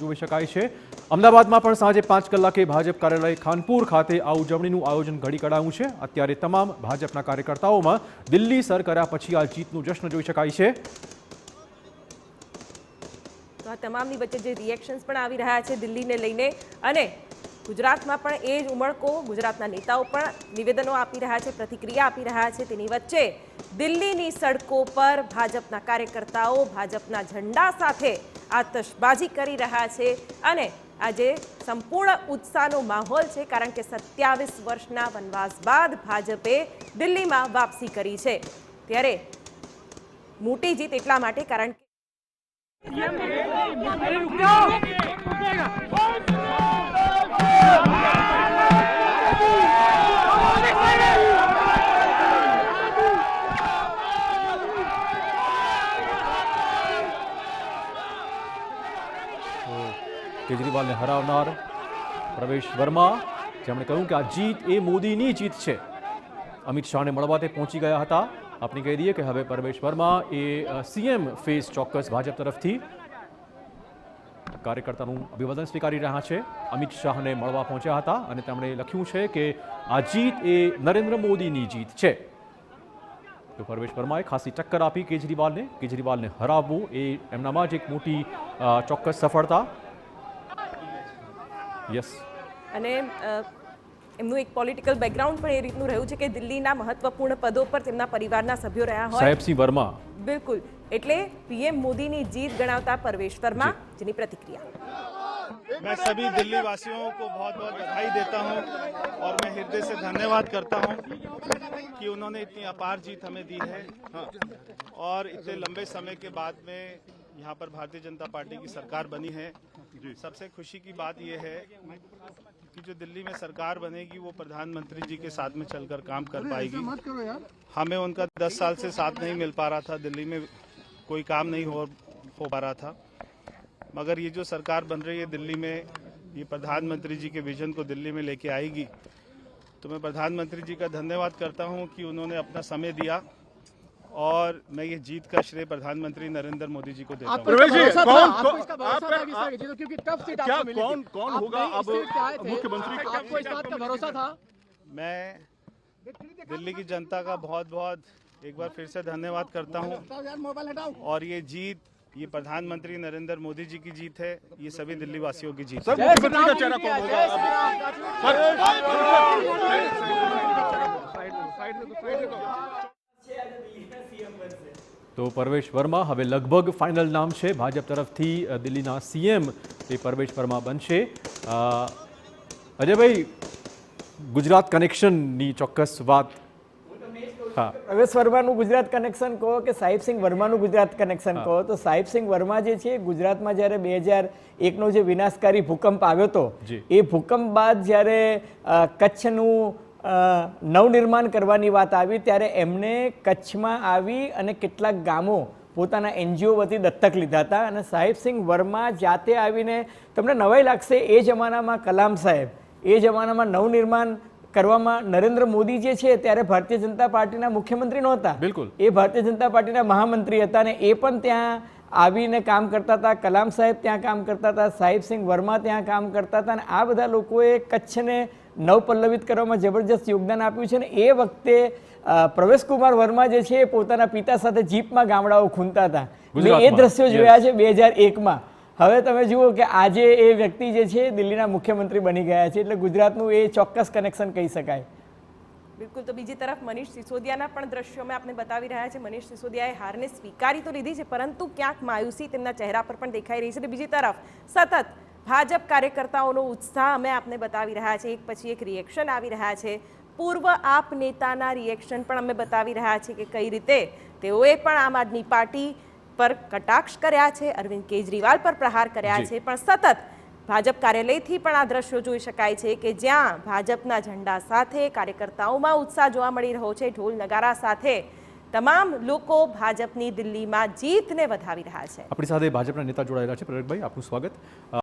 જોઈ શકાય છે। અમદાવાદમાં પણ સાંજે 5 કલાકે ભાજપ કાર્યાલય ખાનપુર ખાતે આ ઉજવણીનું આયોજન ઘડી કઢાયું છે। અત્યારે તમામ ભાજપના કાર્યકર્તાઓમાં દિલ્હી સર કર્યા પછી આ જીતનું જશ્ન જોઈ શકાય છે। તો આ તમામની વચ્ચે જે રિએક્શન્સ પણ આવી રહ્યા છે દિલ્હીને લઈને અને ગુજરાતમાં પણ એ જ ઉમળકો ગુજરાતના નેતાઓ પણ નિવેદનો આપી રહ્યા છે, પ્રતિક્રિયા આપી રહ્યા છે। તેની વચ્ચે દિલ્હીની સડકો પર ભાજપના કાર્યકર્તાઓ ભાજપના ઝંડા સાથે આતશબાજી કરી રહ્યા છે અને આજે સંપૂર્ણ ઉત્સાહનો માહોલ છે, કારણ કે 27 વર્ષના વનવાસ બાદ ભાજપે દિલ્હીમાં વાપસી કરી છે। ત્યારે મોટી જીત એટલા માટે કારણ કે કેજરીવાલને હરાવનાર પ્રવેશ વર્મા, જેમણે કહ્યું કે આ જીત એ મોદીની જીત છે। અમિત શાહને મળવા તે પહોંચી ગયા હતા। આપણે કહી દઈએ કે હવે પ્રવેશ વર્મા એ સીએમ ફેસ ચોક્કસ ભાજપ તરફથી કાર્યકર્તાનું અભિવાદન સ્વીકારી રહ્યા છે। અમિત શાહને મળવા પહોંચ્યા હતા અને તેમણે લખ્યું છે કે આ જીત એ નરેન્દ્ર મોદીની જીત છે। તો પ્રવેશ વર્માએ ખાસી ટક્કર આપી કેજરીવાલને હરાવવું એ એમનામાં જ એક મોટી ચોક્કસ સફળતા। યસ, અને એમનું એક પોલિટિકલ બેકગ્રાઉન્ડ પણ એ રીતનું રહ્યું છે કે દિલ્હીના મહત્વપૂર્ણ પદો પર તેમના પરિવારના સભ્યો રહ્યા હોય। સાહેબસિંહ વર્મા, બિલકુલ, એટલે પીએમ મોદીની જીત ગણાવતા પરવેશ વર્મા જેની प्रतिक्रिया। मैं सभी दिल्ली वासियों को बहुत बहुत बधाई देता हूं और मैं हृदय से धन्यवाद करता हूं कि उन्होंने इतनी अपार जीत हमें दी है और इतने लंबे समय के बाद में यहाँ पर भारतीय जनता पार्टी की सरकार बनी है। सबसे खुशी की बात यह है कि जो दिल्ली में सरकार बनेगी वो प्रधानमंत्री जी के साथ में चलकर काम कर पाएगी। हमें उनका 10 साल से साथ नहीं मिल पा रहा था, दिल्ली में कोई काम नहीं हो पा रहा था, मगर ये जो सरकार बन रही है दिल्ली में, ये प्रधानमंत्री जी के विजन को दिल्ली में लेके आएगी। तो मैं प्रधानमंत्री जी का धन्यवाद करता हूँ कि उन्होंने अपना समय दिया और मैं ये जीत का श्रेय प्रधानमंत्री नरेंद्र मोदी जी को देता हूँ। कौन होगा अब मुख्यमंत्री? आपको इस बात का भरोसा था? मैं दिल्ली की जनता का बहुत बहुत एक बार फिर से धन्यवाद करता हूँ और ये जीत ये प्रधानमंत्री नरेंद्र मोदी जी की जीत है, ये सभी दिल्ली वासियों की जीत है। मुख्यमंत्री का चेहरा कौन होगा? તો પરવેશ વર્મા હવે લગભગ ફાઇનલ નામ છે ભાજપ તરફથી દિલ્હીના સીએમ તે પરવેશ વર્મા બનશે। અજયભાઈ, ગુજરાત કનેક્શનની ચોક્કસ વાત। હા, પ્રવેશ વર્માનું ગુજરાત કનેક્શન કહો કે સાહિબસિંહ વર્માનું ગુજરાત કનેક્શન કહો, તો સાહિબસિંહ વર્મા જે છે ગુજરાતમાં જ્યારે 2001નો જે વિનાશકારી ભૂકંપ આવ્યો હતો એ ભૂકંપ બાદ જ્યારે કચ્છનું નવનિર્માણ કરવાની વાત આવી ત્યારે એમણે કચ્છમાં આવી અને કેટલાક ગામો પોતાના એનજીઓ વતી દત્તક લીધા હતા અને સાહિબસિંહ વર્મા જાતે આવીને તમને નવાઈ લાગશે એ જમાનામાં કલામ સાહેબ, એ જમાનામાં નવનિર્માણ કરવામાં નરેન્દ્ર મોદી જે છે ત્યારે ભારતીય જનતા પાર્ટીના મુખ્યમંત્રી નહોતા, બિલકુલ, એ ભારતીય જનતા પાર્ટીના મહામંત્રી હતા અને એ પણ ત્યાં આવીને કામ કરતા હતા। કલામ સાહેબ ત્યાં કામ કરતા હતા, સાહિબસિંહ વર્મા ત્યાં કામ કરતા હતા અને આ બધા લોકોએ કચ્છને નવપલ્લવિત કરવામાં જબરજસ્ત યોગદાન આપ્યું છે। ને એ વખતે પ્રવેશકુમાર વર્મા જે છે એ પોતાના પિતા સાથે જીપમાં ગામડાઓ ખૂંદતા હતા। મેં એ દ્રશ્યો જોયા છે 2001માં। હવે તમે જુઓ કે આજે એ વ્યક્તિ જે છે દિલ્હીના મુખ્યમંત્રી બની ગયા છે, એટલે ગુજરાતનું એ ચોક્કસ કનેક્શન કહી શકાય। બિલકુલ, તો બીજી તરફ મનીષ સિસોદિયાના પણ દ્રશ્યો અમે આપને બતાવી રહ્યા છે। મનીષ સિસોદિયાએ હારને સ્વીકારી તો લીધી છે, પરંતુ ક્યાંક માયુસી તેમના ચહેરા પર પણ દેખાઈ રહી છે અને બીજી તરફ સતત ભાજપ કાર્યકર્તાઓનો ઉત્સાહ અમે આપને બતાવી રહ્યા છે। એક પછી એક રિએક્શન આવી રહ્યા છે। પૂર્વ આપ નેતાના રિએક્શન પણ અમે બતાવી રહ્યા છીએ કે કઈ રીતે તેઓએ પણ આમ આદમી પાર્ટી પર કટાક્ષ કર્યા છે, અરવિંદ કેજરીવાલ પર પ્રહાર કર્યા છે, પણ સતત ભાજપ કાર્યાલયથી પણ આ દ્રશ્યો જોઈ શકાય છે કે જ્યાં ભાજપના ઝંડા સાથે કાર્યકર્તાઓમાં ઉત્સાહ જોવા મળી રહ્યો છે। ઢોલ નગારા સાથે તમામ લોકો ભાજપની દિલ્હીમાં જીતને વધાવી રહ્યા છે। આપણી સાથે ભાજપના નેતા જોડાયેલા છે। પ્રગટભાઈ, આપનું સ્વાગત।